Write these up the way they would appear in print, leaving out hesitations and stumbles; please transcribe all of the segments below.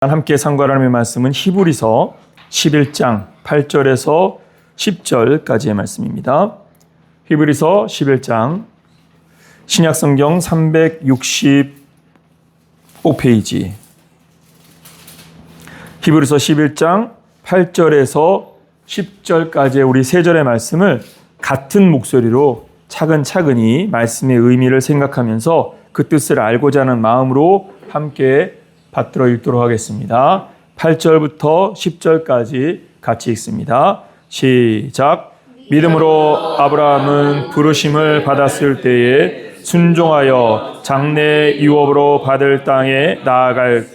함께 상관하는 말씀은 히브리서 11장 8절에서 10절까지의 말씀입니다. 히브리서 11장 신약성경 365페이지 히브리서 11장 8절에서 10절까지의 우리 세 절의 말씀을 같은 목소리로 차근차근히 말씀의 의미를 생각하면서 그 뜻을 알고자 하는 마음으로 함께 받들어 읽도록 하겠습니다. 8절부터 10절까지 같이 읽습니다. 시작. 믿음으로 아브라함은 부르심을 받았을 때에 순종하여 장래 유업으로 받을 땅에 나아갈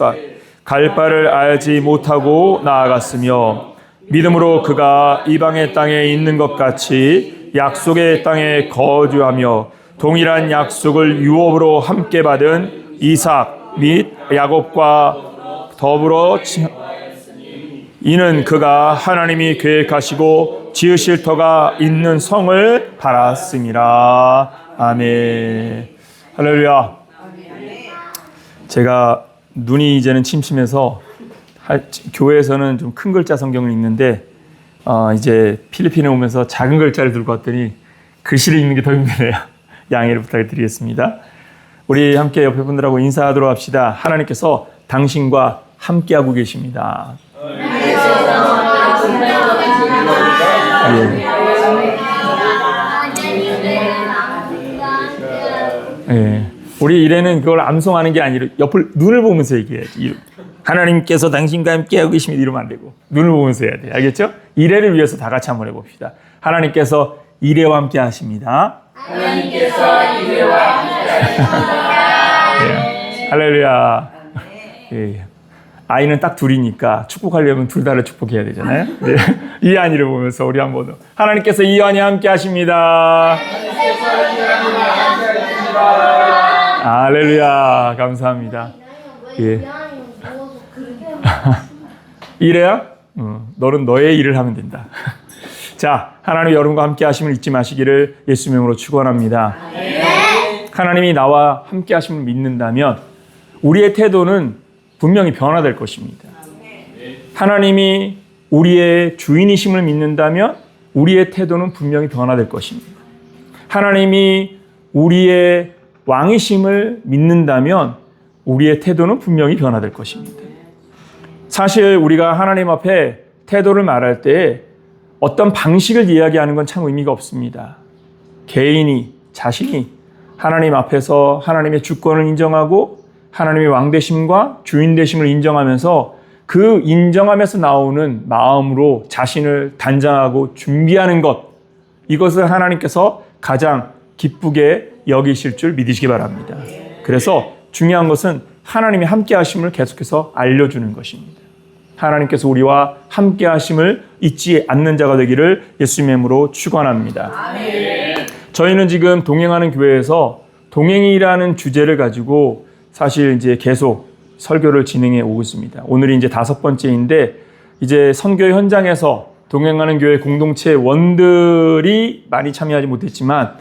갈 바를 알지 못하고 나아갔으며 믿음으로 그가 이방의 땅에 있는 것 같이 약속의 땅에 거주하며 동일한 약속을 유업으로 함께 받은 이삭 및 야곱과 더불어 이는 그가 하나님이 계획하시고 지으실 터가 있는 성을 바랐습니다. 아멘. 할렐루야. 제가 눈이 이제는 침침해서 교회에서는 좀 큰 글자 성경을 읽는데 이제 필리핀에 오면서 작은 글자를 들고 왔더니 글씨를 읽는 게 더 힘드네요. 양해를 부탁드리겠습니다. 우리 함께 옆에 분들하고 인사하도록 합시다. 하나님께서 당신과 함께하고 계십니다. 예. 우리 일에는 그걸 암송하는 게 아니라 옆을 눈을 보면서 얘기해야지. 하나님께서 당신과 함께하고 계십니다. 이러면 안 되고 눈을 보면서 해야 돼. 알겠죠? 일회를 위해서 다 같이 한번 해봅시다. 하나님께서 일회와 함께 하십니다. 하나님께서 일회와 함께 하십니다. 예. 할렐루야. 예. 아이는 딱 둘이니까 축복하려면 둘 다를 축복해야 되잖아요. 네. 이한이를 보면서 우리 한번 하나님께서 이한이와 함께 하십니다. 할렐루야. 감사합니다. 예. 이래야? 너는 너의 일을 하면 된다. 자, 하나님 여러분과 함께 하심을 잊지 마시기를 예수 이름으로 축원합니다. 하나님이 나와 함께 하심을 믿는다면 우리의 태도는 분명히 변화될 것입니다. 하나님이 우리의 주인이심을 믿는다면 우리의 태도는 분명히 변화될 것입니다. 하나님이 우리의 왕이심을 믿는다면 우리의 태도는 분명히 변화될 것입니다. 사실 우리가 하나님 앞에 태도를 말할 때 어떤 방식을 이야기하는 건 참 의미가 없습니다. 개인이, 자신이 하나님 앞에서 하나님의 주권을 인정하고 하나님의 왕되심과 주인되심을 인정하면서 그 인정하면서 나오는 마음으로 자신을 단장하고 준비하는 것, 이것을 하나님께서 가장 기쁘게 여기실 줄 믿으시기 바랍니다. 그래서 중요한 것은 하나님의 함께 하심을 계속해서 알려주는 것입니다. 하나님께서 우리와 함께 하심을 잊지 않는 자가 되기를 예수님의 이름으로 축원합니다. 아멘. 저희는 지금 동행하는 교회에서 동행이라는 주제를 가지고 사실 이제 계속 설교를 진행해 오고 있습니다. 오늘이 이제 5번째인데 이제 선교 현장에서 동행하는 교회 공동체 원들이 많이 참여하지 못했지만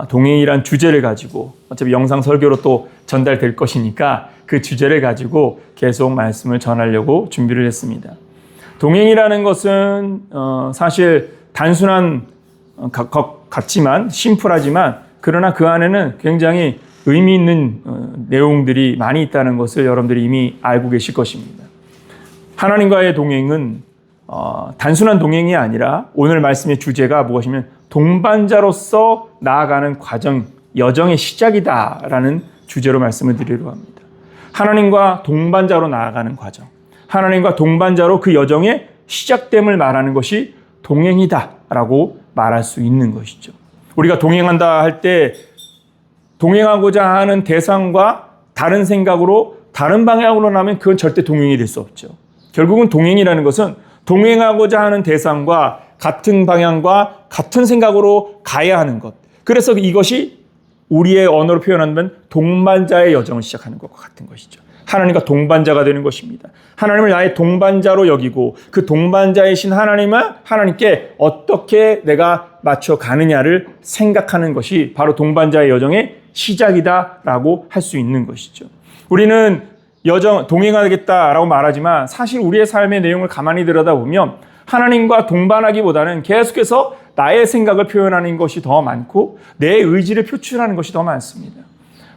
동행이란 주제를 가지고 어차피 영상 설교로 또 전달될 것이니까 그 주제를 가지고 계속 말씀을 전하려고 준비를 했습니다. 동행이라는 것은 사실 단순한 것 같지만 심플하지만 그러나 그 안에는 굉장히 의미 있는 내용들이 많이 있다는 것을 여러분들이 이미 알고 계실 것입니다. 하나님과의 동행은 단순한 동행이 아니라 오늘 말씀의 주제가 무엇이면 동반자로서 나아가는 과정, 여정의 시작이다라는 주제로 말씀을 드리려고 합니다. 하나님과 동반자로 나아가는 과정, 하나님과 동반자로 그 여정의 시작됨을 말하는 것이 동행이다라고 말할 수 있는 것이죠. 우리가 동행한다 할 때 동행하고자 하는 대상과 다른 생각으로 다른 방향으로 나면 그건 절대 동행이 될 수 없죠. 결국은 동행이라는 것은 동행하고자 하는 대상과 같은 방향과 같은 생각으로 가야 하는 것. 그래서 이것이 우리의 언어로 표현하면 동반자의 여정을 시작하는 것과 같은 것이죠. 하나님과 동반자가 되는 것입니다. 하나님을 나의 동반자로 여기고 그 동반자이신 하나님께 어떻게 내가 맞춰 가느냐를 생각하는 것이 바로 동반자의 여정의 시작이다라고 할 수 있는 것이죠. 우리는 동행하겠다라고 말하지만 사실 우리의 삶의 내용을 가만히 들여다보면 하나님과 동반하기보다는 계속해서 나의 생각을 표현하는 것이 더 많고 내 의지를 표출하는 것이 더 많습니다.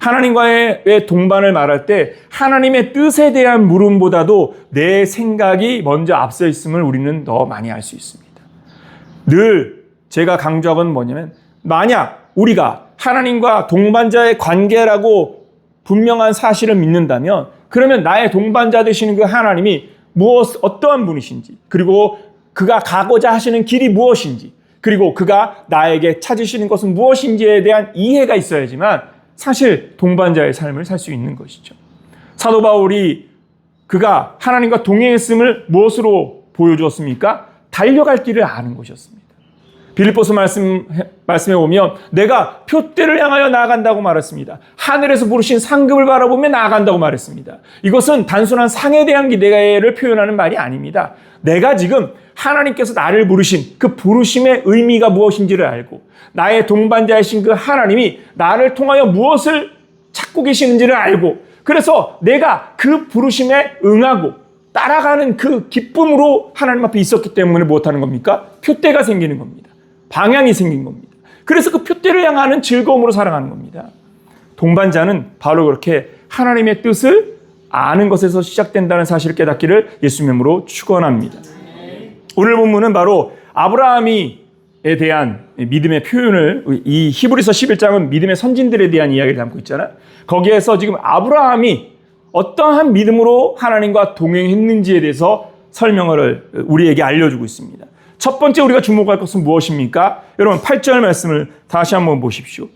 하나님과의 동반을 말할 때 하나님의 뜻에 대한 물음보다도 내 생각이 먼저 앞서 있음을 우리는 더 많이 알 수 있습니다. 늘 제가 강조하건 뭐냐면 만약 우리가 하나님과 동반자의 관계라고 분명한 사실을 믿는다면 그러면 나의 동반자 되시는 그 하나님이 어떠한 분이신지 그리고 그가 가고자 하시는 길이 무엇인지 그리고 그가 나에게 찾으시는 것은 무엇인지에 대한 이해가 있어야지만 사실 동반자의 삶을 살 수 있는 것이죠. 사도 바울이 그가 하나님과 동행했음을 무엇으로 보여주었습니까? 달려갈 길을 아는 것이었습니다. 빌립보서 말씀에 보면 내가 표대를 향하여 나아간다고 말했습니다. 하늘에서 부르신 상급을 바라보며 나아간다고 말했습니다. 이것은 단순한 상에 대한 기대를 표현하는 말이 아닙니다. 내가 지금 하나님께서 나를 부르신 그 부르심의 의미가 무엇인지를 알고 나의 동반자이신 그 하나님이 나를 통하여 무엇을 찾고 계시는지를 알고 그래서 내가 그 부르심에 응하고 따라가는 그 기쁨으로 하나님 앞에 있었기 때문에 무엇하는 겁니까? 표대가 생기는 겁니다. 방향이 생긴 겁니다. 그래서 그 표대를 향하는 즐거움으로 살아가는 겁니다. 동반자는 바로 그렇게 하나님의 뜻을 아는 것에서 시작된다는 사실을 깨닫기를 예수 이름으로 축원합니다. 오늘 본문은 바로 아브라함에 대한 믿음의 표현을 이 히브리서 11장은 믿음의 선진들에 대한 이야기를 담고 있잖아요. 거기에서 지금 아브라함이 어떠한 믿음으로 하나님과 동행했는지에 대해서 설명을 우리에게 알려주고 있습니다. 첫 번째 우리가 주목할 것은 무엇입니까? 여러분 8절 말씀을 다시 한번 보십시오.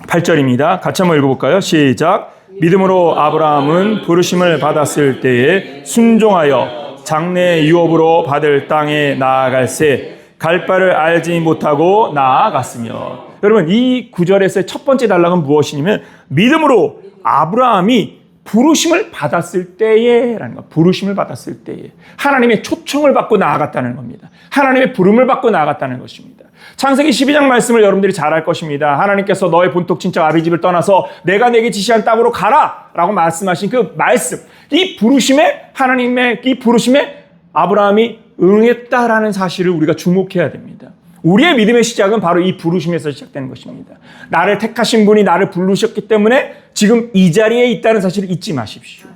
8절입니다. 같이 한번 읽어볼까요? 시작. 믿음으로 아브라함은 부르심을 받았을 때에 순종하여 장래 유업으로 받을 땅에 나아갈새 갈 바를 알지 못하고 나아갔으며. 여러분 이 구절에서의 첫 번째 단락은 무엇이냐면 믿음으로 아브라함이 부르심을 받았을 때에라는 것. 부르심을 받았을 때에 하나님의 초청을 받고 나아갔다는 겁니다. 하나님의 부름을 받고 나아갔다는 것입니다. 창세기 12장 말씀을 여러분들이 잘 알 것입니다. 하나님께서 너의 본토 친척 아비 집을 떠나서 내가 내게 지시한 땅으로 가라 라고 말씀하신 그 말씀, 이 부르심에 하나님의 이 부르심에 아브라함이 응했다라는 사실을 우리가 주목해야 됩니다. 우리의 믿음의 시작은 바로 이 부르심에서 시작되는 것입니다. 나를 택하신 분이 나를 부르셨기 때문에 지금 이 자리에 있다는 사실을 잊지 마십시오.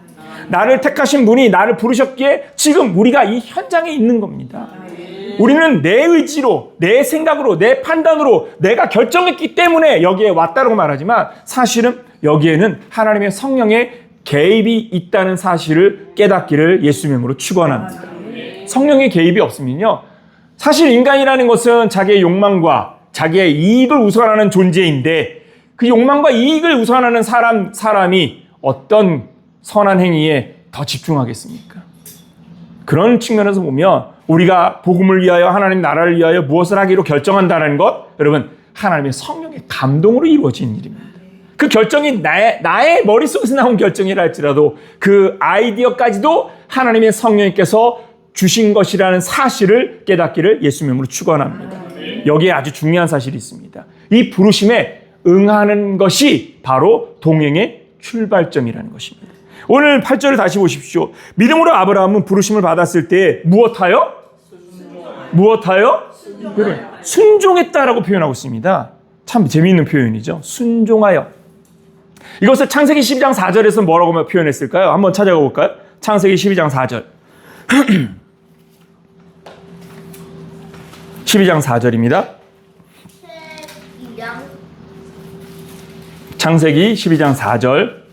나를 택하신 분이 나를 부르셨기에 지금 우리가 이 현장에 있는 겁니다. 우리는 내 의지로, 내 생각으로, 내 판단으로 내가 결정했기 때문에 여기에 왔다고 말하지만 사실은 여기에는 하나님의 성령의 개입이 있다는 사실을 깨닫기를 예수 이름으로 축원합니다. 성령의 개입이 없으면요. 사실 인간이라는 것은 자기의 욕망과 자기의 이익을 우선하는 존재인데 그 욕망과 이익을 우선하는 사람이 어떤 선한 행위에 더 집중하겠습니까? 그런 측면에서 보면 우리가 복음을 위하여 하나님 나라를 위하여 무엇을 하기로 결정한다는 것 여러분 하나님의 성령의 감동으로 이루어진 일입니다. 그 결정이 나의 머릿속에서 나온 결정이라 할지라도 그 아이디어까지도 하나님의 성령님께서 주신 것이라는 사실을 깨닫기를 예수 이름으로 축원합니다. 여기에 아주 중요한 사실이 있습니다. 이 부르심에 응하는 것이 바로 동행의 출발점이라는 것입니다. 오늘 8절을 다시 보십시오. 믿음으로 아브라함은 부르심을 받았을 때 무엇하여? 무엇하여? 순종했다라고 표현하고 있습니다. 참 재미있는 표현이죠. 순종하여. 이것을 창세기 12장 4절에서 뭐라고 표현했을까요? 한번 찾아가 볼까요? 창세기 12장 4절. 12장 4절입니다. 창세기 12장 4절.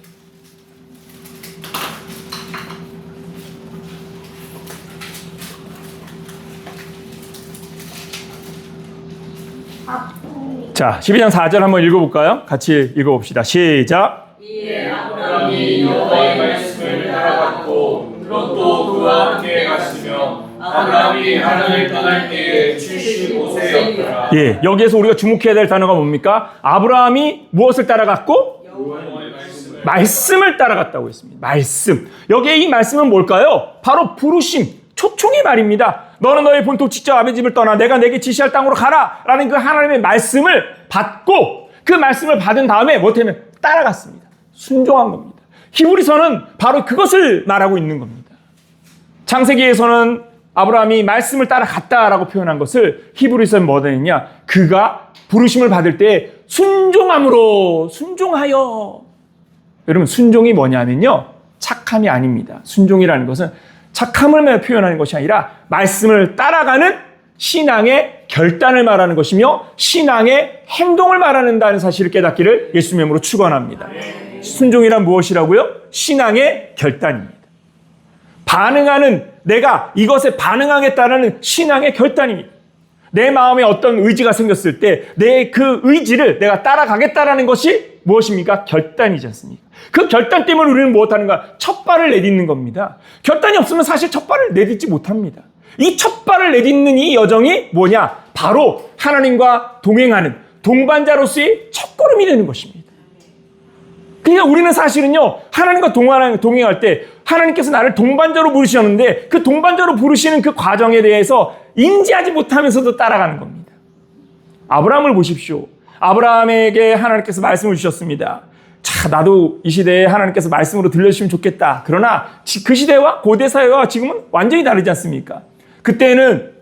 자, 12장 4절 한번 읽어볼까요? 같이 읽어봅시다. 시작. 이에 아브라함이 여호와의 말씀을 따라갔고 롯도 그와 함께 갔으며 아브라함이 하란을 떠날 때에 75세였더라. 예, 여기에서 우리가 주목해야 될 단어가 뭡니까? 아브라함이 무엇을 따라갔고? 말씀을 따라갔다고 했습니다. 말씀. 여기에 이 말씀은 뭘까요? 바로 부르심, 초청의 말입니다. 너는 너의 본토 친척 아비 집을 떠나 내가 내게 지시할 땅으로 가라 라는 그 하나님의 말씀을 받고 그 말씀을 받은 다음에 못하면 따라갔습니다. 순종한 겁니다. 히브리서는 바로 그것을 말하고 있는 겁니다. 창세기에서는 아브라함이 말씀을 따라갔다라고 표현한 것을 히브리서는 뭐다 했냐? 그가 부르심을 받을 때 순종함으로 순종하여. 여러분, 순종이 뭐냐면요, 착함이 아닙니다. 순종이라는 것은 착함을 표현하는 것이 아니라 말씀을 따라가는 신앙의 결단을 말하는 것이며 신앙의 행동을 말하는다는 사실을 깨닫기를 예수 이름으로 축원합니다. 순종이란 무엇이라고요? 신앙의 결단입니다. 반응하는, 내가 이것에 반응하겠다는 신앙의 결단입니다. 내 마음에 어떤 의지가 생겼을 때 내 그 의지를 내가 따라가겠다라는 것이 무엇입니까? 결단이지 않습니까? 그 결단 때문에 우리는 무엇하는가? 첫 발을 내딛는 겁니다. 결단이 없으면 사실 첫 발을 내딛지 못합니다. 이 첫 발을 내딛는 이 여정이 뭐냐? 바로 하나님과 동행하는 동반자로서의 첫걸음이 되는 것입니다. 그러니까 우리는 사실은요, 하나님과 동행할 때 하나님께서 나를 동반자로 부르셨는데 그 동반자로 부르시는 그 과정에 대해서 인지하지 못하면서도 따라가는 겁니다. 아브라함을 보십시오. 아브라함에게 하나님께서 말씀을 주셨습니다. 자, 나도 이 시대에 하나님께서 말씀으로 들려주시면 좋겠다. 그러나 그 시대와 고대 사회와 지금은 완전히 다르지 않습니까? 그때는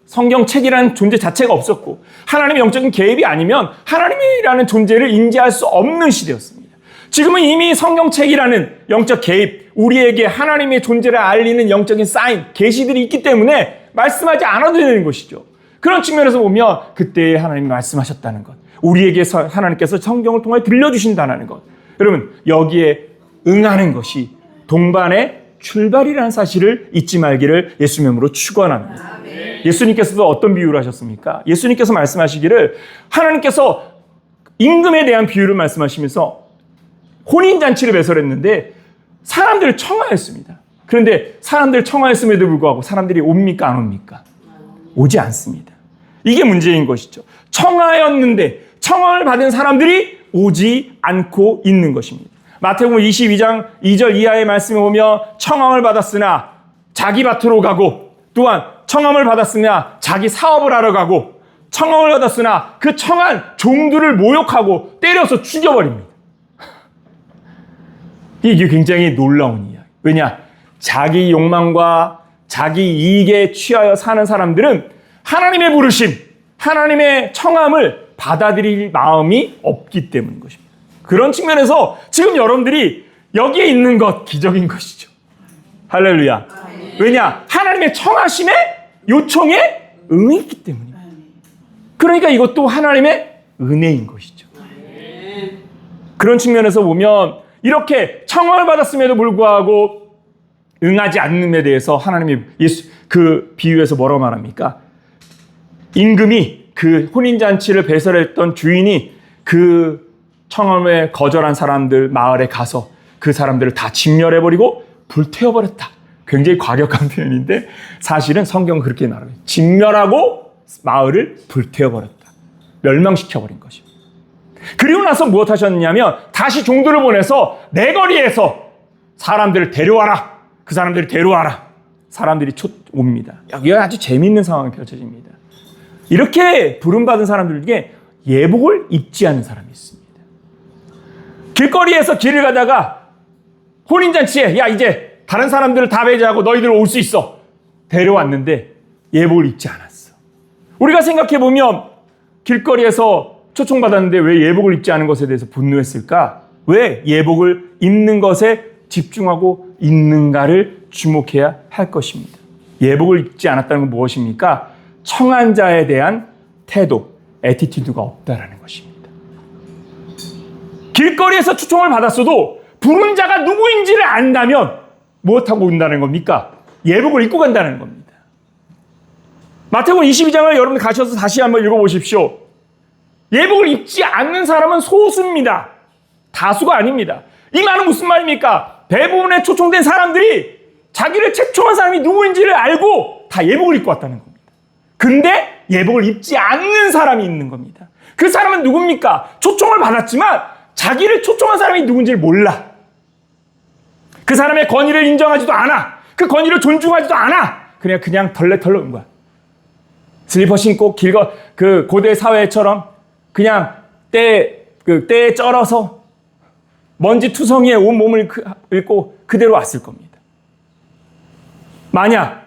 성경책이라는 존재 자체가 없었고 하나님의 영적인 개입이 아니면 하나님이라는 존재를 인지할 수 없는 시대였습니다. 지금은 이미 성경책이라는 영적 개입, 우리에게 하나님의 존재를 알리는 영적인 사인, 계시들이 있기 때문에 말씀하지 않아도 되는 것이죠. 그런 측면에서 보면 그때 하나님이 말씀하셨다는 것, 우리에게 하나님께서 성경을 통해 들려주신다는 것, 여러분 여기에 응하는 것이 동반의 출발이라는 사실을 잊지 말기를 예수 이름으로 축원합니다. 예수님께서도 어떤 비유를 하셨습니까? 예수님께서 말씀하시기를, 하나님께서 임금에 대한 비유를 말씀하시면서 혼인잔치를 배설했는데 사람들을 청하였습니다. 그런데 사람들을 청하였음에도 불구하고 사람들이 옵니까 안 옵니까? 오지 않습니다. 이게 문제인 것이죠. 청하였는데 청함을 받은 사람들이 오지 않고 있는 것입니다. 마태복음 22장 2절 이하의 말씀에 보면 청함을 받았으나 자기 밭으로 가고, 또한 청함을 받았으나 자기 사업을 하러 가고, 청함을 받았으나 그 청한 종들을 모욕하고 때려서 죽여버립니다. 이게 굉장히 놀라운 이야기. 왜냐? 자기 욕망과 자기 이익에 취하여 사는 사람들은 하나님의 부르심, 하나님의 청함을 받아들일 마음이 없기 때문인 것입니다. 그런 측면에서 지금 여러분들이 여기에 있는 것 기적인 것이죠. 할렐루야. 왜냐? 하나님의 청하심에, 요청에 응했기 때문입니다. 그러니까 이것도 하나님의 은혜인 것이죠. 그런 측면에서 보면 이렇게 청함을 받았음에도 불구하고 응하지 않음에 대해서 하나님이 그 비유에서 뭐라고 말합니까? 임금이 그 혼인잔치를 배설했던 주인이 그 청함에 거절한 사람들 마을에 가서 그 사람들을 다 진멸해버리고 불태워버렸다. 굉장히 과격한 표현인데 사실은 성경은 그렇게 말합니다. 진멸하고 마을을 불태워버렸다. 멸망시켜버린 것입니다. 그리고 나서 무엇 하셨냐면 다시 종들을 보내서 내 거리에서 사람들을 데려와라. 그 사람들을 데려와라. 사람들이 옵니다. 여기가 아주 재미있는 상황이 펼쳐집니다. 이렇게 부름받은 사람들 중에 예복을 입지 않은 사람이 있습니다. 길거리에서 길을 가다가 혼인잔치에 야 이제 다른 사람들을 다 배제하고 너희들 올 수 있어. 데려왔는데 예복을 입지 않았어. 우리가 생각해보면 길거리에서 초청받았는데 왜 예복을 입지 않은 것에 대해서 분노했을까? 왜 예복을 입는 것에 집중하고 있는가를 주목해야 할 것입니다. 예복을 입지 않았다는 건 무엇입니까? 청한 자에 대한 태도, 애티튜드가 없다라는 것입니다. 길거리에서 초청을 받았어도 부른 자가 누구인지를 안다면 무엇하고 온다는 겁니까? 예복을 입고 간다는 겁니다. 마태복음 22장을 여러분 가셔서 다시 한번 읽어보십시오. 예복을 입지 않는 사람은 소수입니다. 다수가 아닙니다. 이 말은 무슨 말입니까? 대부분의 초청된 사람들이 자기를 채청한 사람이 누구인지를 알고 다 예복을 입고 왔다는 겁니다. 근데 예복을 입지 않는 사람이 있는 겁니다. 그 사람은 누굽니까? 초청을 받았지만 자기를 초청한 사람이 누군지를 몰라. 그 사람의 권위를 인정하지도 않아. 그 권위를 존중하지도 않아. 그냥 덜레덜레 온 거야. 슬리퍼 신고 그 고대 사회처럼 그냥 때에 쩔어서 먼지 투성이에 온 몸을 긁고 그대로 왔을 겁니다. 만약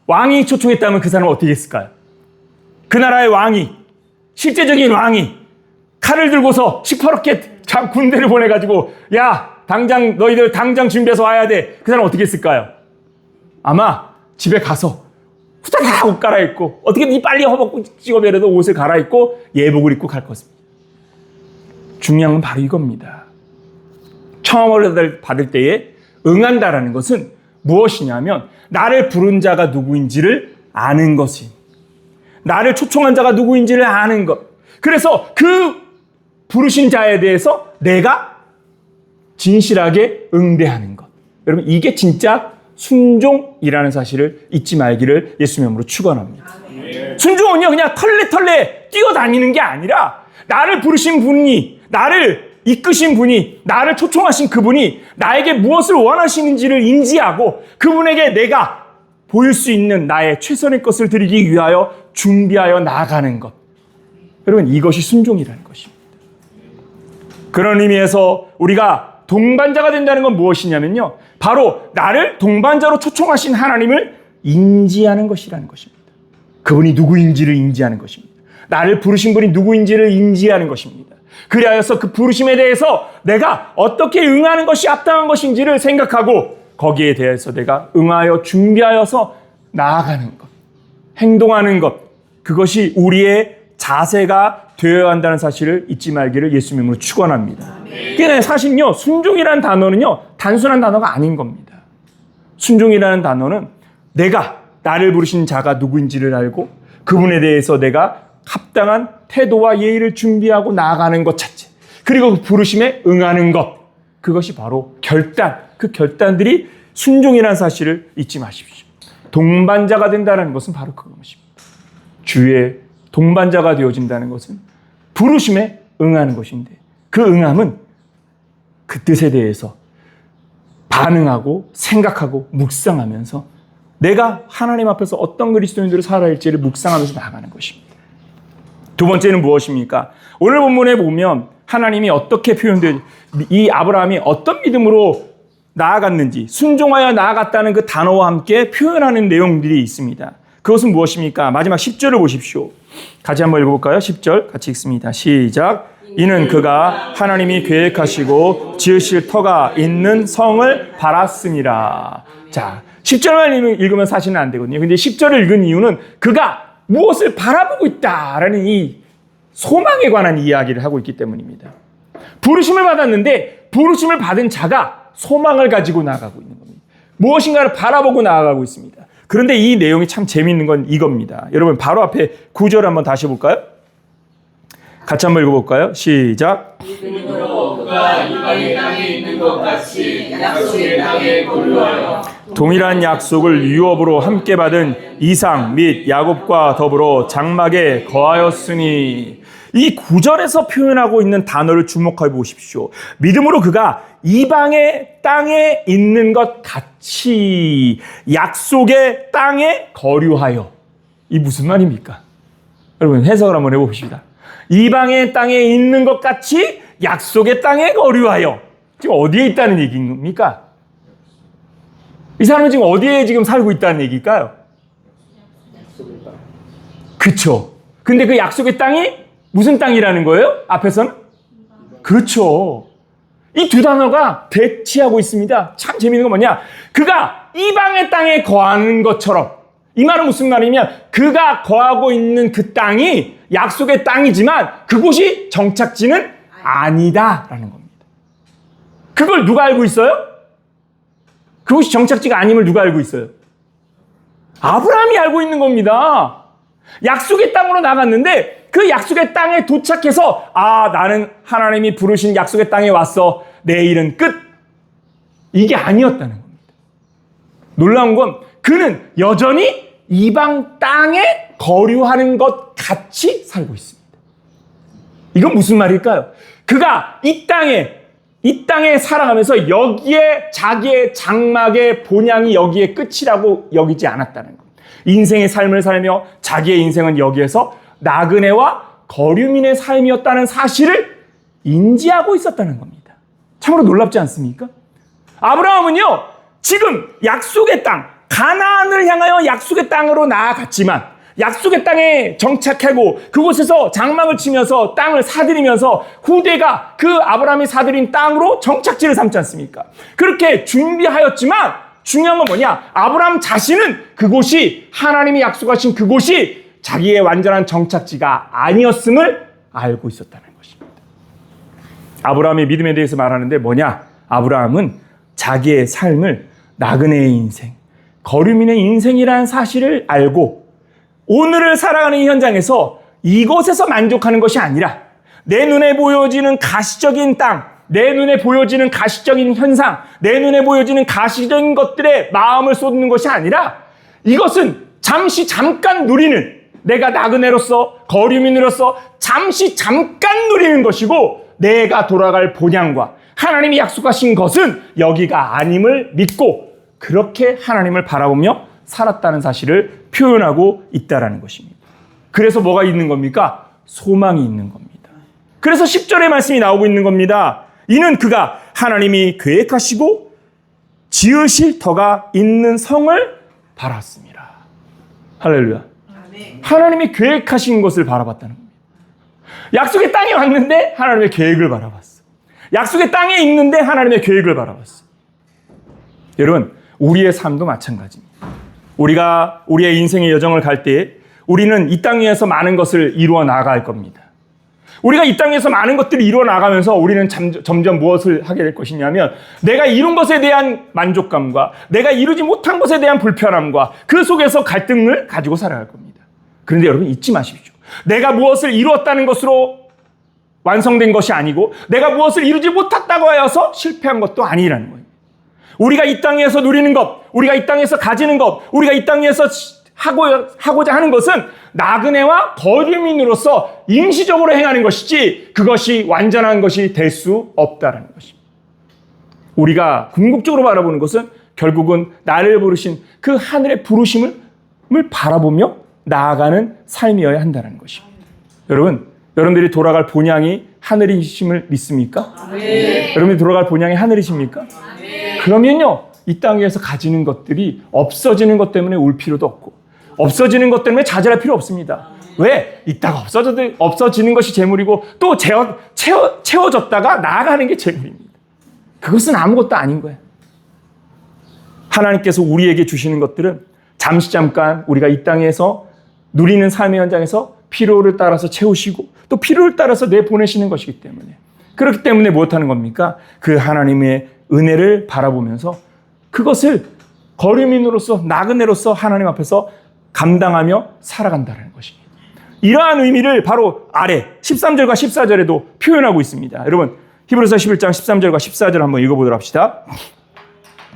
왕이 초청했다면 그 사람은 어떻게 했을까요? 그 나라의 왕이, 실제적인 왕이 칼을 들고서 시퍼렇게 군대를 보내가지고 야, 당장 너희들 당장 준비해서 와야 돼. 그 사람은 어떻게 했을까요? 아마 집에 가서 후다닥 옷 갈아입고 어떻게든 빨리 허벅지 찍어내려도 옷을 갈아입고 예복을 입고 갈 것입니다. 중요한 건 바로 이겁니다. 청함을 받을 때에 응한다라는 것은 무엇이냐면 나를 부른 자가 누구인지를 아는 것이, 나를 초청한 자가 누구인지를 아는 것. 그래서 그 부르신 자에 대해서 내가 진실하게 응대하는 것. 여러분, 이게 진짜 순종이라는 사실을 잊지 말기를 예수님의 이름으로 축원합니다. 순종은요, 그냥 털레털레 뛰어다니는 게 아니라 나를 부르신 분이, 나를 이끄신 분이, 나를 초청하신 그분이 나에게 무엇을 원하시는지를 인지하고 그분에게 내가 보일 수 있는 나의 최선의 것을 드리기 위하여 준비하여 나아가는 것. 여러분, 이것이 순종이라는 것입니다. 그런 의미에서 우리가 동반자가 된다는 건 무엇이냐면요, 바로 나를 동반자로 초청하신 하나님을 인지하는 것이라는 것입니다. 그분이 누구인지를 인지하는 것입니다. 나를 부르신 분이 누구인지를 인지하는 것입니다. 그리하여서 그 부르심에 대해서 내가 어떻게 응하는 것이 합당한 것인지를 생각하고 거기에 대해서 내가 응하여 준비하여서 나아가는 것, 행동하는 것, 그것이 우리의 자세가 되어야 한다는 사실을 잊지 말기를 예수님의 이름으로 축원합니다. 그러니까 사실요, 순종이라는 단어는요, 단순한 단어가 아닌 겁니다. 순종이라는 단어는 내가 나를 부르신 자가 누구인지를 알고 그분에 대해서 내가 합당한 태도와 예의를 준비하고 나아가는 것 자체, 그리고 그 부르심에 응하는 것, 그것이 바로 결단, 그 결단들이 순종이라는 사실을 잊지 마십시오. 동반자가 된다는 것은 바로 그것입니다. 주의 동반자가 되어진다는 것은 부르심에 응하는 것인데, 그 응함은 그 뜻에 대해서 반응하고 생각하고 묵상하면서 내가 하나님 앞에서 어떤 그리스도인들을 살아야 할지를 묵상하면서 나아가는 것입니다. 두 번째는 무엇입니까? 오늘 본문에 보면 하나님이 어떻게 표현되어, 이 아브라함이 어떤 믿음으로 나아갔는지, 순종하여 나아갔다는 그 단어와 함께 표현하는 내용들이 있습니다. 그것은 무엇입니까? 마지막 10절을 보십시오. 같이 한번 읽어볼까요? 10절 같이 읽습니다. 시작. 이는 그가 하나님이 계획하시고 지으실 터가 있는 성을 바랐습니다. 자, 10절만 읽으면 사실은 안 되거든요. 근데 10절을 읽은 이유는 그가 무엇을 바라보고 있다라는 이 소망에 관한 이야기를 하고 있기 때문입니다. 부르심을 받았는데 부르심을 받은 자가 소망을 가지고 나아가고 있는 겁니다. 무엇인가를 바라보고 나아가고 있습니다. 그런데 이 내용이 참 재미있는 건 이겁니다. 여러분, 바로 앞에 9절 한번 다시 볼까요? 같이 한번 읽어볼까요? 시작. 이름으로 그가 이방의 땅에 있는 것 같이 약속의 땅에 거류하여 동일한 약속을 유업으로 함께 받은 이삭 및 야곱과 더불어 장막에 거하였으니, 이 9절에서 표현하고 있는 단어를 주목해 보십시오. 믿음으로 그가 이방의 땅에 있는 것 같이 약속의 땅에 거류하여. 이 무슨 말입니까? 여러분, 해석을 한번 해봅시다. 이방의 땅에 있는 것 같이 약속의 땅에 거류하여. 지금 어디에 있다는 얘기인 겁니까? 이 사람은 지금 어디에 지금 살고 있다는 얘기일까요? 그쵸. 근데 그 약속의 땅이 무슨 땅이라는 거예요? 앞에서는? 그쵸. 이 두 단어가 대치하고 있습니다. 참 재미있는 건 뭐냐? 그가 이방의 땅에 거하는 것처럼, 이 말은 무슨 말이냐면 그가 거하고 있는 그 땅이 약속의 땅이지만 그곳이 정착지는 아니다라는 겁니다. 그걸 누가 알고 있어요? 그곳이 정착지가 아님을 누가 알고 있어요? 아브라함이 알고 있는 겁니다. 약속의 땅으로 나갔는데 그 약속의 땅에 도착해서 나는 하나님이 부르신 약속의 땅에 왔어. 내 일은 끝. 이게 아니었다는 겁니다. 놀라운 건 그는 여전히 이방 땅에 거류하는 것 같이 살고 있습니다. 이건 무슨 말일까요? 그가 이 땅에 살아가면서 여기에 자기의 장막의 본향이 여기에 끝이라고 여기지 않았다는 겁니다. 인생의 삶을 살며 자기의 인생은 여기에서 나그네와 거류민의 삶이었다는 사실을 인지하고 있었다는 겁니다. 참으로 놀랍지 않습니까? 아브라함은요, 지금 약속의 땅, 가나안을 향하여 약속의 땅으로 나아갔지만 약속의 땅에 정착하고 그곳에서 장막을 치면서 땅을 사들이면서 후대가 그 아브라함이 사들인 땅으로 정착지를 삼지 않습니까? 그렇게 준비하였지만 중요한 건 뭐냐? 아브라함 자신은 그곳이 하나님이 약속하신 그곳이 자기의 완전한 정착지가 아니었음을 알고 있었다는 것입니다. 아브라함의 믿음에 대해서 말하는데 뭐냐? 아브라함은 자기의 삶을 나그네의 인생, 거류민의 인생이라는 사실을 알고 오늘을 살아가는 현장에서 이곳에서 만족하는 것이 아니라 내 눈에 보여지는 가시적인 땅, 내 눈에 보여지는 가시적인 현상, 내 눈에 보여지는 가시적인 것들에 마음을 쏟는 것이 아니라 이것은 잠깐 누리는, 내가 나그네로서 거류민으로서 잠깐 누리는 것이고 내가 돌아갈 본향과 하나님이 약속하신 것은 여기가 아님을 믿고 그렇게 하나님을 바라보며 살았다는 사실을 표현하고 있다는 것입니다. 그래서 뭐가 있는 겁니까? 소망이 있는 겁니다. 그래서 10절의 말씀이 나오고 있는 겁니다. 이는 그가 하나님이 계획하시고 지으실 터가 있는 성을 바랐습니다. 할렐루야. 하나님이 계획하신 것을 바라봤다는 겁니다. 약속의 땅에 왔는데 하나님의 계획을 바라봤어. 약속의 땅에 있는데 하나님의 계획을 바라봤어. 여러분, 우리의 삶도 마찬가지입니다. 우리가 우리의 인생의 여정을 갈 때 우리는 이 땅 위에서 많은 것을 이루어 나갈 겁니다. 우리가 이 땅에서 많은 것들을 이루어 나가면서 우리는 점점 무엇을 하게 될 것이냐면 내가 이룬 것에 대한 만족감과 내가 이루지 못한 것에 대한 불편함과 그 속에서 갈등을 가지고 살아갈 겁니다. 그런데 여러분 잊지 마십시오. 내가 무엇을 이루었다는 것으로 완성된 것이 아니고 내가 무엇을 이루지 못했다고 하여서 실패한 것도 아니라는 거예요. 우리가 이 땅에서 누리는 것, 우리가 이 땅에서 가지는 것, 우리가 이 땅에서 하고자 하는 것은 나그네와 거류민으로서 임시적으로 행하는 것이지 그것이 완전한 것이 될 수 없다는 것입니다. 우리가 궁극적으로 바라보는 것은 결국은 나를 부르신 그 하늘의 부르심을 바라보며 나아가는 삶이어야 한다는 것입니다. 여러분들이 돌아갈 본향이 하늘이심을 믿습니까? 네. 여러분들이 돌아갈 본향이 하늘이십니까? 네. 그러면요, 이 땅 위에서 가지는 것들이 없어지는 것 때문에 울 필요도 없고 없어지는 것 때문에 좌절할 필요 없습니다. 왜? 이따가 없어지는 것이 재물이고 또 채워졌다가 나아가는 게 재물입니다. 그것은 아무것도 아닌 거예요. 하나님께서 우리에게 주시는 것들은 잠깐 우리가 이 땅에서 누리는 삶의 현장에서 필요를 따라서 채우시고 또 필요를 따라서 내보내시는 것이기 때문에 그렇기 때문에 무엇하는 겁니까? 그 하나님의 은혜를 바라보면서 그것을 거류민으로서 나그네로서 하나님 앞에서 감당하며 살아간다는 것입니다. 이러한 의미를 바로 아래 13절과 14절에도 표현하고 있습니다. 여러분 히브리서 11장 13절과 14절 한번 읽어보도록 합시다.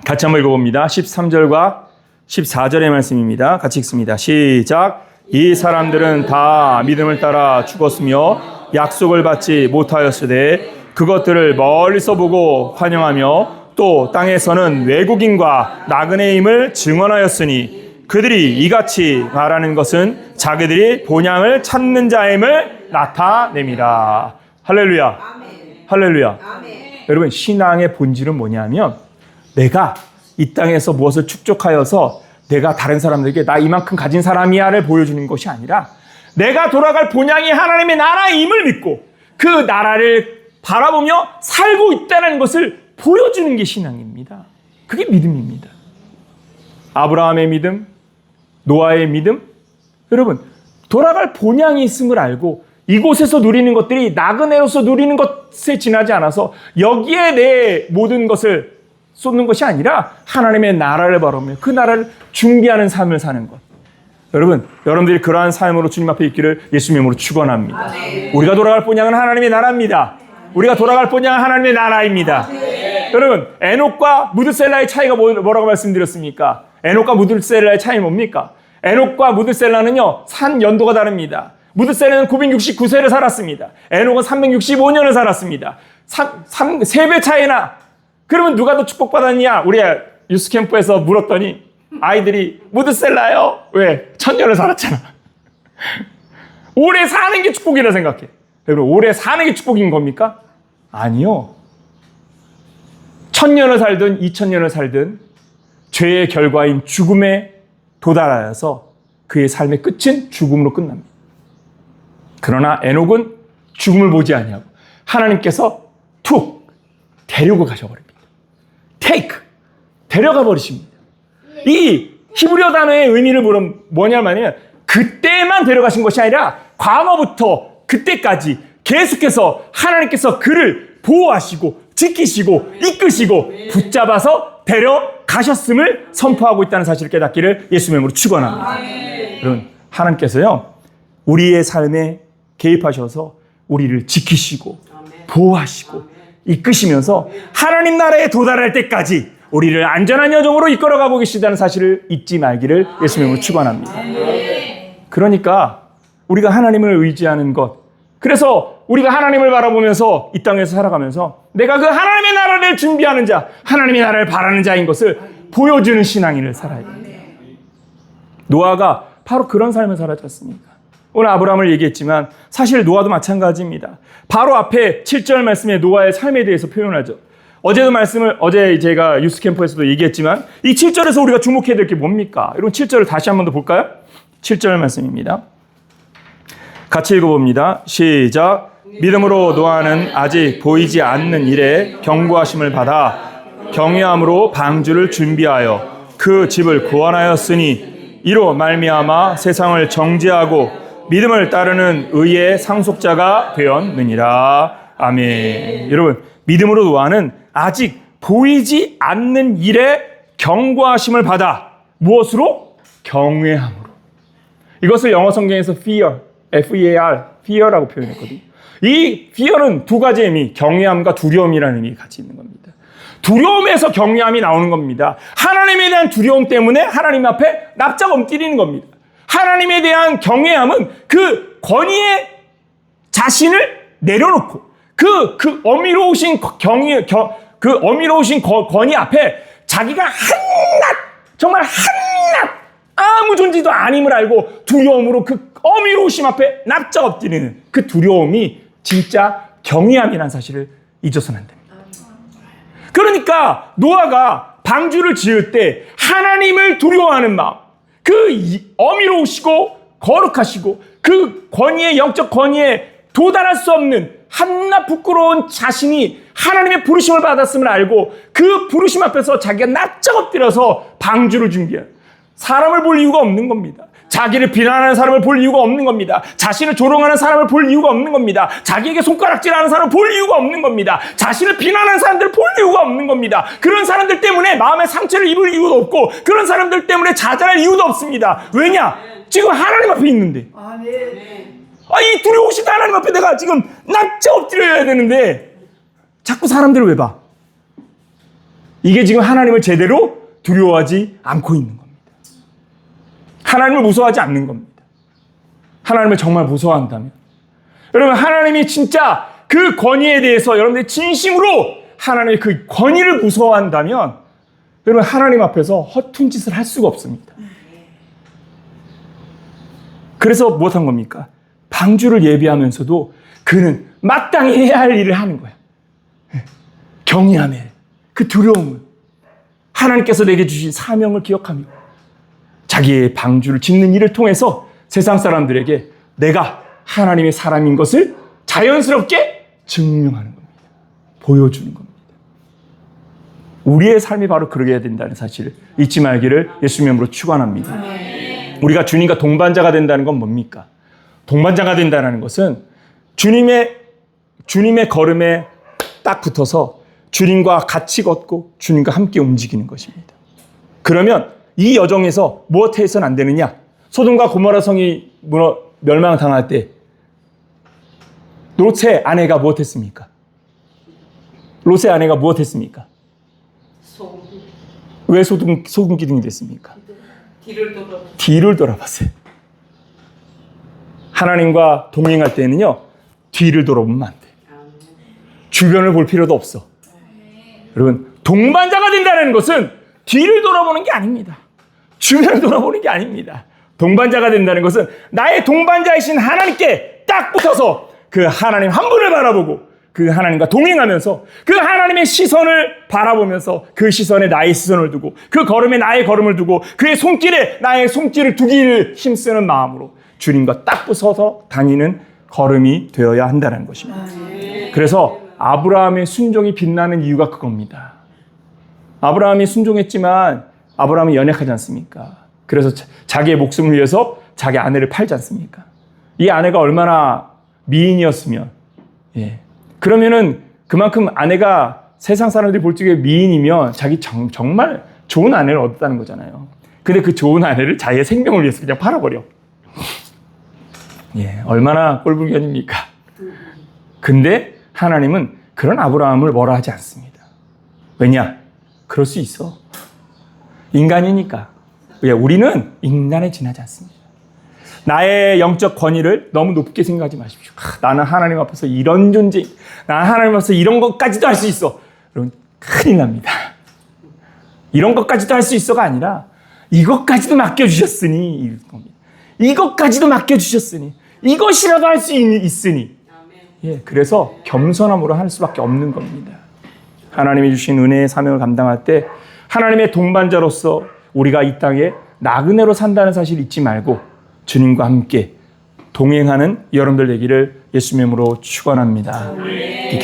같이 한번 읽어봅니다. 13절과 14절의 말씀입니다. 같이 읽습니다. 시작. 이 사람들은 다 믿음을 따라 죽었으며 약속을 받지 못하였으되 그것들을 멀리서 보고 환영하며 또 땅에서는 외국인과 나그네임을 증언하였으니 그들이 이같이 말하는 것은 자기들이 본향을 찾는 자임을 나타냅니다. 할렐루야. 아멘. 할렐루야. 아멘. 여러분 신앙의 본질은 뭐냐면 내가 이 땅에서 무엇을 축적하여서 내가 다른 사람들에게 나 이만큼 가진 사람이야를 보여주는 것이 아니라 내가 돌아갈 본향이 하나님의 나라임을 믿고 그 나라를 바라보며 살고 있다는 것을 보여주는 게 신앙입니다. 그게 믿음입니다. 아브라함의 믿음, 노아의 믿음, 여러분 돌아갈 본향이 있음을 알고 이곳에서 누리는 것들이 나그네로서 누리는 것에 지나지 않아서 여기에 내 모든 것을 쏟는 것이 아니라 하나님의 나라를 바라보며 그 나라를 준비하는 삶을 사는 것. 여러분들이 그러한 삶으로 주님 앞에 있기를 예수님의 이름으로 축원합니다. 우리가 돌아갈 본향은 하나님의 나라입니다. 우리가 돌아갈 본향은 하나님의 나라입니다. 여러분 에녹과 무드셀라의 차이가 뭐라고 말씀드렸습니까? 에녹과 무드셀라의 차이 뭡니까? 에녹과 무드셀라는요 산 연도가 다릅니다. 무드셀라는 969세를 살았습니다. 에녹은 365년을 살았습니다. 3배 차이나. 그러면 누가 더 축복받았냐? 우리 유스캠프에서 물었더니 아이들이 무드셀라요. 왜? 1000년을 살았잖아. 오래 사는 게 축복이라 생각해. 여러분 오래 사는 게 축복인 겁니까? 아니요. 1000년을 살든 2000년을 살든 죄의 결과인 죽음에 도달하여서 그의 삶의 끝은 죽음으로 끝납니다. 그러나 에녹은 죽음을 보지 아니하고 하나님께서 툭 데리고 가셔버립니다. take 데려가 버리십니다. 이 히브리어 단어의 의미를 뭐냐면 그때만 데려가신 것이 아니라 과거부터 그때까지 계속해서 하나님께서 그를 보호하시고 지키시고 이끄시고 붙잡아서 데려가셨음을 선포하고 있다는 사실을 깨닫기를 예수님의 이름으로 축원합니다. 여러분, 하나님께서요 우리의 삶에 개입하셔서 우리를 지키시고 보호하시고 이끄시면서 하나님 나라에 도달할 때까지 우리를 안전한 여정으로 이끌어가고 계시다는 사실을 잊지 말기를 예수님의 이름으로 축원합니다. 그러니까 우리가 하나님을 의지하는 것, 그래서 우리가 하나님을 바라보면서 이 땅에서 살아가면서 내가 그 하나님의 나라를 준비하는 자, 하나님의 나라를 바라는 자인 것을 보여주는 신앙인을 살아야 됩니다. 노아가 바로 그런 삶을 살았지 않습니까? 오늘 아브라함을 얘기했지만 사실 노아도 마찬가지입니다. 바로 앞에 7절 말씀에 노아의 삶에 대해서 표현하죠. 어제 제가 유스 캠프에서도 얘기했지만 이 7절에서 우리가 주목해야 될 게 뭡니까? 여러분 7절을 다시 한 번 더 볼까요? 7절 말씀입니다. 같이 읽어봅니다. 시작. 믿음으로 노아는 아직 보이지 않는 일에 경고하심을 받아 경외함으로 방주를 준비하여 그 집을 구원하였으니 이로 말미암아 세상을 정죄하고 믿음을 따르는 의의 상속자가 되었느니라. 아멘. 여러분, 믿음으로 노아는 아직 보이지 않는 일에 경고하심을 받아 무엇으로? 경외함으로. 이것을 영어 성경에서 fear, F-E-A-R, fear라고 표현했거든요. 이 fear는 두 가지 의미, 경외함과 두려움이라는 의미가 같이 있는 겁니다. 두려움에서 경외함이 나오는 겁니다. 하나님에 대한 두려움 때문에 하나님 앞에 납작 엎드리는 겁니다. 하나님에 대한 경외함은 그 권위의 자신을 내려놓고 그 어미로우신 권위 앞에 자기가 정말 한낱 아무 존재도 아님을 알고 두려움으로 그 어미로우심 앞에 납작 엎드리는 그 두려움이 진짜 경외함이라는 사실을 잊어서는 안 됩니다. 그러니까 노아가 방주를 지을 때 하나님을 두려워하는 마음, 그 어미로우시고 거룩하시고 그 권위의 영적 권위에 도달할 수 없는 한낱 부끄러운 자신이 하나님의 부르심을 받았음을 알고 그 부르심 앞에서 자기가 납작 엎드려서 방주를 준비해요. 사람을 볼 이유가 없는 겁니다. 자기를 비난하는 사람을 볼 이유가 없는 겁니다. 자신을 조롱하는 사람을 볼 이유가 없는 겁니다. 자기에게 손가락질하는 사람을 볼 이유가 없는 겁니다. 자신을 비난하는 사람들을 볼 이유가 없는 겁니다. 그런 사람들 때문에 마음의 상처를 입을 이유도 없고 그런 사람들 때문에 좌절할 이유도 없습니다. 왜냐? 지금 하나님 앞에 있는데. 이 두려우신 하나님 앞에 내가 지금 납작 엎드려야 되는데 자꾸 사람들을 왜 봐? 이게 지금 하나님을 제대로 두려워하지 않고 있는 겁니다. 하나님을 무서워하지 않는 겁니다. 하나님을 정말 무서워한다면 여러분 하나님이 진짜 그 권위에 대해서 여러분들이 진심으로 하나님의 그 권위를 무서워한다면 여러분 하나님 앞에서 허튼 짓을 할 수가 없습니다. 그래서 무엇한 겁니까? 방주를 예비하면서도 그는 마땅히 해야 할 일을 하는 거야. 경외함에 그 두려움을 하나님께서 내게 주신 사명을 기억하며 자기의 방주를 짓는 일을 통해서 세상 사람들에게 내가 하나님의 사람인 것을 자연스럽게 증명하는 겁니다. 보여주는 겁니다. 우리의 삶이 바로 그러게 해야 된다는 사실을 잊지 말기를 예수님의 이름으로 축원합니다. 우리가 주님과 동반자가 된다는 건 뭡니까? 동반자가 된다는 것은 주님의 걸음에 딱 붙어서 주님과 같이 걷고 주님과 함께 움직이는 것입니다. 그러면 이 여정에서 무엇 해서는 안 되느냐? 소돔과 고모라 성이 멸망당할 때 롯의 아내가 무엇 했습니까? 롯의 아내가 무엇 했습니까? 왜 소금 기둥이 됐습니까? 뒤를 돌아봤어요. 하나님과 동행할 때는요, 뒤를 돌아보면 안 돼. 주변을 볼 필요도 없어. 여러분, 동반자가 된다는 것은 뒤를 돌아보는 게 아닙니다. 주변을 돌아보는 게 아닙니다. 동반자가 된다는 것은 나의 동반자이신 하나님께 딱 붙어서 그 하나님 한 분을 바라보고 그 하나님과 동행하면서 그 하나님의 시선을 바라보면서 그 시선에 나의 시선을 두고 그 걸음에 나의 걸음을 두고 그의 손길에 나의 손길을 두기를 힘쓰는 마음으로 주님과 딱 붙어서 다니는 걸음이 되어야 한다는 것입니다. 그래서 아브라함의 순종이 빛나는 이유가 그겁니다. 아브라함이 순종했지만 아브라함이 연약하지 않습니까? 그래서 자기의 목숨을 위해서 자기 아내를 팔지 않습니까? 이 아내가 얼마나 미인이었으면, 그러면은 그만큼 아내가 세상 사람들이 볼 적에 미인이면 자기 정말 좋은 아내를 얻었다는 거잖아요. 근데 그 좋은 아내를 자기의 생명을 위해서 그냥 팔아버려. 얼마나 꼴불견입니까? 근데 하나님은 그런 아브라함을 뭐라 하지 않습니다. 왜냐? 그럴 수 있어. 인간이니까. 우리는 인간에 지나지 않습니다. 나의 영적 권위를 너무 높게 생각하지 마십시오. 나는 하나님 앞에서 이런 존재, 나는 하나님 앞에서 이런 것까지도 할 수 있어. 여러분, 큰일 납니다. 이런 것까지도 할 수 있어가 아니라 이것까지도 맡겨주셨으니, 이것까지도 맡겨주셨으니, 이것이라도 할 수 있으니. 그래서 겸손함으로 할 수밖에 없는 겁니다. 하나님이 주신 은혜의 사명을 감당할 때 하나님의 동반자로서 우리가 이 땅에 나그네로 산다는 사실 잊지 말고 주님과 함께 동행하는 여러분들 되기를 예수님의 이름으로 축원합니다.